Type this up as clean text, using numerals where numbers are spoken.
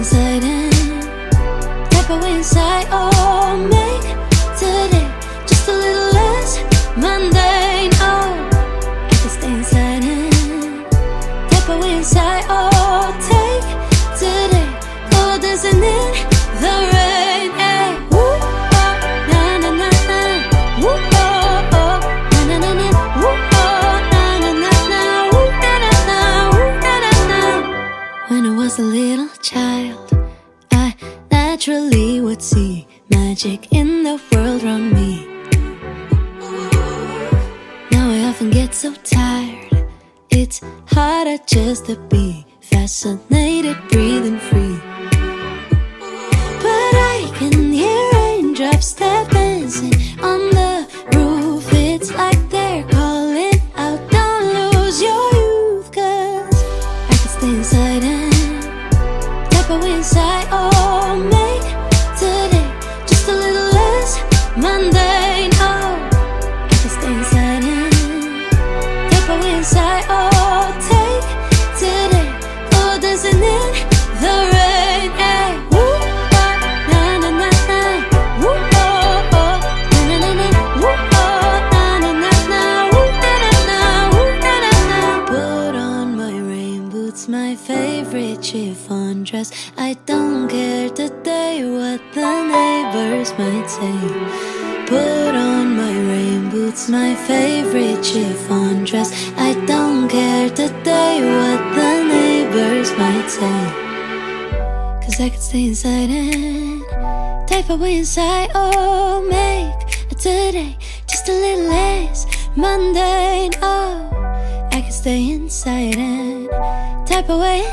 inside and type away inside. Oh, make today just a little less mundane. Oh, I can stay inside and type away inside. Oh, take today, go dancing in the rain. Hey, woo, oh, na na na na, woo, oh, oh, na na na na, woo, oh, na na na na, woo, na na na, woo, na na na. When I was a little child, I naturally would see magic in the world around me. Now I often get so tired, it's harder just to be fascinated, breathing free. But I can hear raindrops that dancing on the roof. It's like they're calling out, don't lose your youth. Cause I can stay inside and type away inside. Oh, make today just a little less mundane. Oh, I can stay inside and type away inside. Oh, take today, go dancing in the rain. Hey, woo, oh, na na na na, woo, oh, oh, na na na na, woo, oh, na na na na, woo, na na na, woo, na na na. Put on my rain boots, my favorite chiffon dress. I don't care today what the neighbors might say. Put on my rain boots, my favorite chiffon dress. I don't care today what the neighbors might say. Cause I could stay inside and type away inside. Oh, make today just a little less mundane. Oh, I could stay inside and type away